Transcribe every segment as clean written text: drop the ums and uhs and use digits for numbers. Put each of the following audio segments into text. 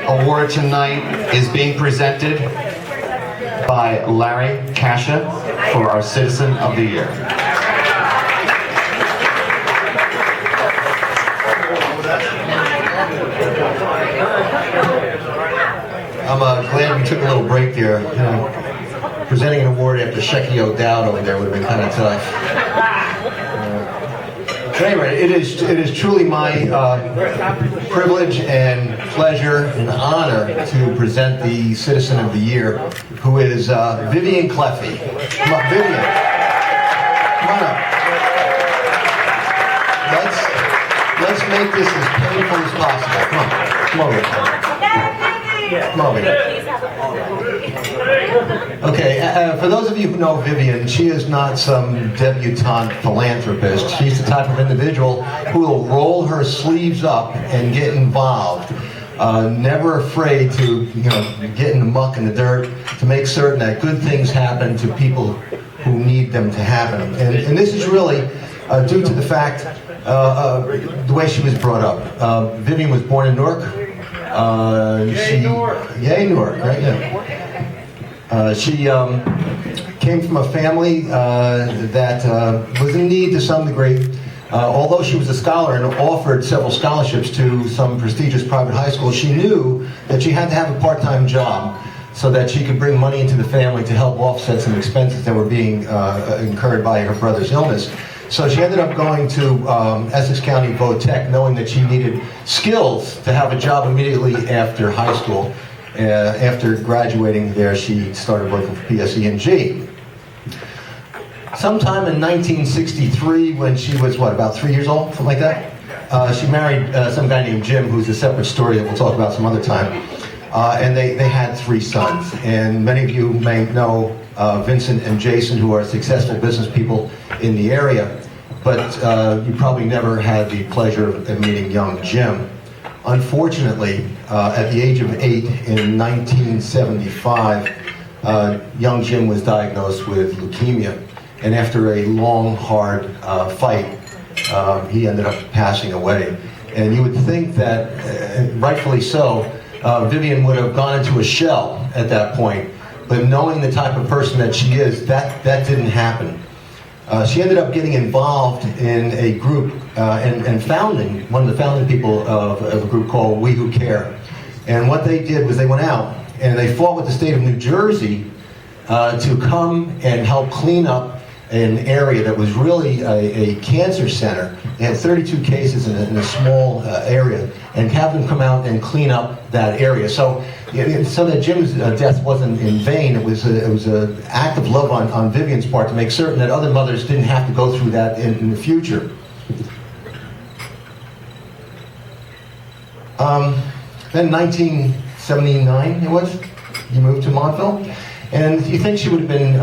Award tonight is being presented by Larry Kasha for our Citizen of the Year. I'm glad we took a little break there. Presenting an award after Shecky O'Dowd over there would have been kind of tough. Anyway, it is truly my privilege and pleasure and honor to present the Citizen of the Year, who is Vivian Cleffi. Come on, Vivian. Come on up. Let's make this as painful as possible. Come on. Come over here. Come over here. Okay, for those of you who know Vivian, she is not some debutante philanthropist. She's the type of individual who will roll her sleeves up and get involved. Never afraid to, get in the muck and the dirt to make certain that good things happen to people who need them to happen. And this is really due to the fact, the way she was brought up. Vivian was born in Newark. Newark, right? Yeah. She came from a family that was in need to some degree. Although she was a scholar and offered several scholarships to some prestigious private high schools, she knew that she had to have a part-time job so that she could bring money into the family to help offset some expenses that were being incurred by her brother's illness. So she ended up going to Essex County Vo-Tech, knowing that she needed skills to have a job immediately after high school. After graduating there, she started working for PSE&G. Sometime in 1963, when she was, about 3 years old, something like that, she married some guy named Jim, who's a separate story that we'll talk about some other time. And they had 3 sons. And many of you may know Vincent and Jason, who are successful business people in the area. But you probably never had the pleasure of meeting young Jim. Unfortunately, at the age of 8 in 1975, young Jim was diagnosed with leukemia. And after a long, hard fight, he ended up passing away. And you would think that, rightfully so, Vivian would have gone into a shell at that point. But knowing the type of person that she is, that didn't happen. She ended up getting involved in a group and founding, one of the founding people of a group called We Who Care. And what they did was they went out and they fought with the state of New Jersey to come and help clean up an area that was really a cancer center. They had 32 cases in a small area, and have them come out and clean up that area. So that Jim's death wasn't in vain. It was an act of love on Vivian's part to make certain that other mothers didn't have to go through that in the future. Then 1979 it was, you moved to Montville. And you think she would have been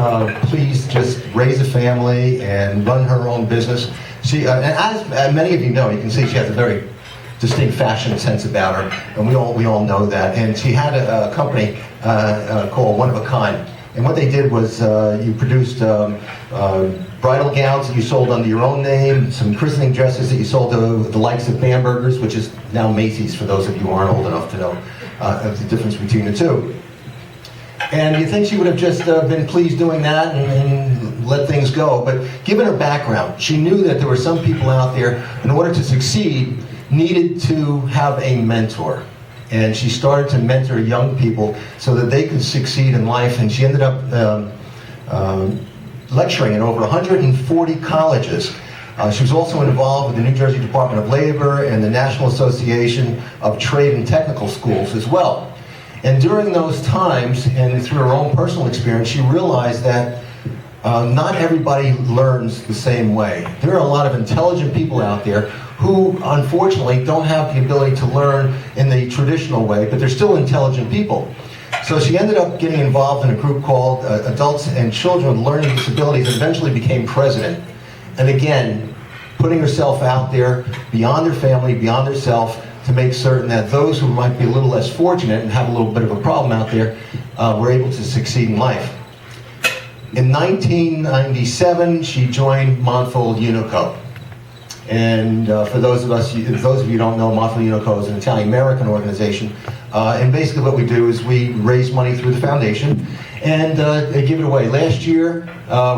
pleased to just raise a family and run her own business. She, and as many of you know, you can see she has a very distinct fashion sense about her, and we all know that. And she had a company called One of a Kind. And what they did was you produced bridal gowns that you sold under your own name, some christening dresses that you sold to the likes of Bamberger's, which is now Macy's for those of you who aren't old enough to know the difference between the two. And you think she would have just been pleased doing that and let things go. But given her background, she knew that there were some people out there, in order to succeed, needed to have a mentor. And she started to mentor young people so that they could succeed in life. And she ended up lecturing in over 140 colleges. She was also involved with the New Jersey Department of Labor and the National Association of Trade and Technical Schools as well. And during those times, and through her own personal experience, she realized that not everybody learns the same way. There are a lot of intelligent people out there who, unfortunately, don't have the ability to learn in the traditional way, but they're still intelligent people. So she ended up getting involved in a group called Adults and Children with Learning Disabilities, and eventually became president. And again, putting herself out there, beyond her family, beyond herself, to make certain that those who might be a little less fortunate and have a little bit of a problem out there were able to succeed in life. In 1997, she joined Montville Unico. And for those of you who don't know, Montville Unico is an Italian-American organization. And basically what we do is we raise money through the foundation and give it away. Last year,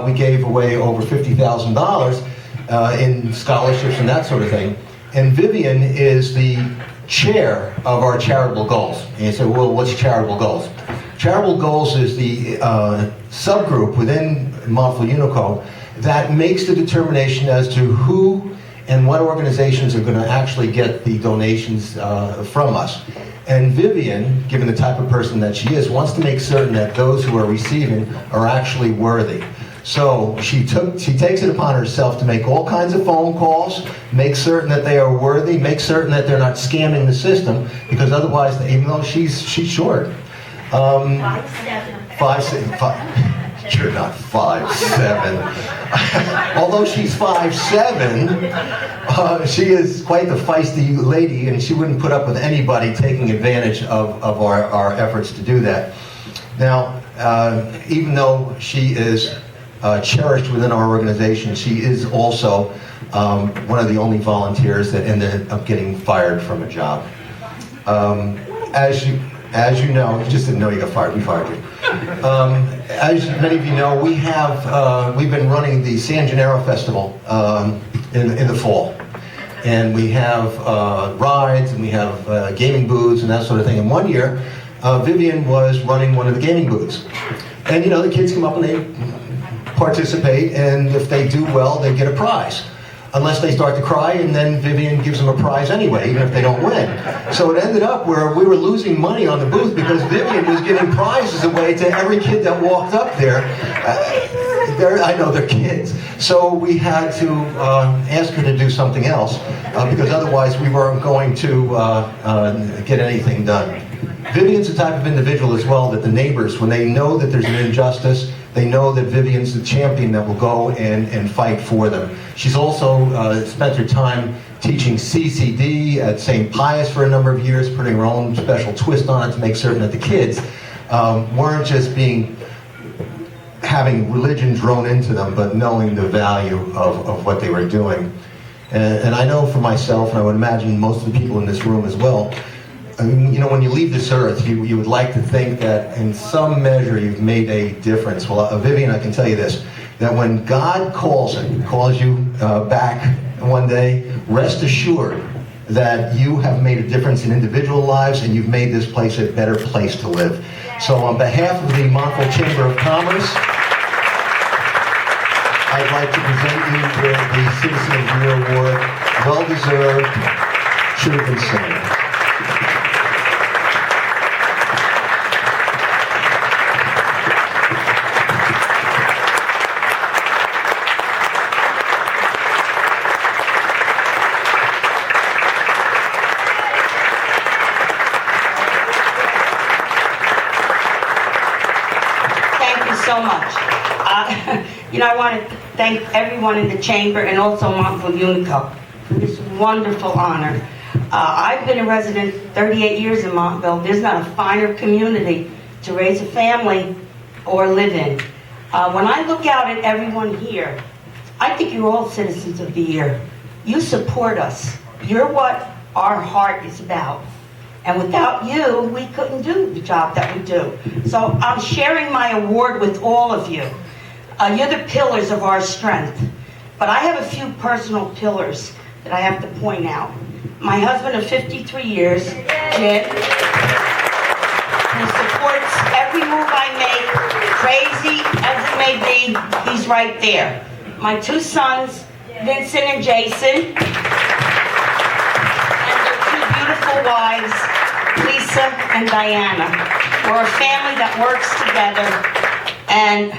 we gave away over $50,000 in scholarships and that sort of thing. And Vivian is the chair of our charitable goals. And you say, well, what's charitable goals? Charitable goals is the subgroup within Montville Unico that makes the determination as to who and what organizations are going to actually get the donations from us. And Vivian, given the type of person that she is, wants to make certain that those who are receiving are actually worthy. So she takes it upon herself to make all kinds of phone calls, make certain that they are worthy, make certain that they're not scamming the system, because otherwise, even though she's short, 5'7". You're not 5'7". Although she's 5'7", she is quite the feisty lady, and she wouldn't put up with anybody taking advantage of our efforts to do that. Now, even though she is cherished within our organization, she is also one of the only volunteers that ended up getting fired from a job. As you know, you just didn't know you got fired. We fired you. As many of you know, we've been running the San Gennaro Festival in the fall, and we have rides and we have gaming booths and that sort of thing. And one year, Vivian was running one of the gaming booths, and you know the kids come up and they participate, and if they do well, they get a prize. Unless they start to cry, and then Vivian gives them a prize anyway, even if they don't win. So it ended up where we were losing money on the booth because Vivian was giving prizes away to every kid that walked up there. I know they're kids. So we had to ask her to do something else because otherwise we weren't going to get anything done. Vivian's the type of individual as well that the neighbors, when they know that there's an injustice, they know that Vivian's the champion that will go and fight for them. She's also spent her time teaching CCD at St. Pius for a number of years, putting her own special twist on it to make certain that the kids weren't just having religion drone into them, but knowing the value of what they were doing. And I know for myself, and I would imagine most of the people in this room as well, I mean, you know, when you leave this earth, you would like to think that in some measure you've made a difference. Well, Vivian, I can tell you this, that when God calls you back one day, rest assured that you have made a difference in individual lives and you've made this place a better place to live. So on behalf of the Montville Chamber of Commerce, I'd like to present you with the Citizen of the Year Award. Well deserved, should have been sooner. So much. You know, I want to thank everyone in the chamber and also Montville Unico for this wonderful honor. I've been a resident 38 years in Montville. There's not a finer community to raise a family or live in. When I look out at everyone here, I think you're all citizens of the year. You support us. You're what our heart is about. And without you, we couldn't do the job that we do. So I'm sharing my award with all of you. You're the pillars of our strength. But I have a few personal pillars that I have to point out. My husband of 53 years, Jed, who supports every move I make, crazy as it may be, he's right there. My two sons, Vincent and Jason, beautiful wives, Lisa and Diana. We're a family that works together, and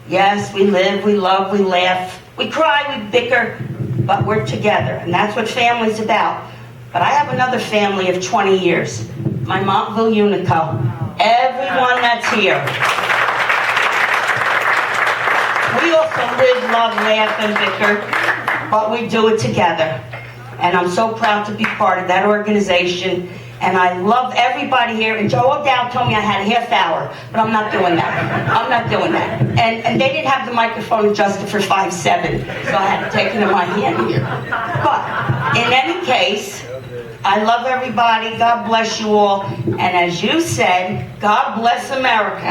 yes, we live, we love, we laugh, we cry, we bicker, but we're together, and that's what family's about. But I have another family of 20 years, my Montville Unico. Everyone that's here. We also live, love, laugh, and bicker, but we do it together. And I'm so proud to be part of that organization And I love everybody here. And Joe O'Dowd told me I had a half hour, but I'm not doing that. I'm not doing that. And they didn't have the microphone adjusted for 5'7", so I had to take it in my hand here. But in any case, I love everybody. God bless you all. And as you said, God bless America.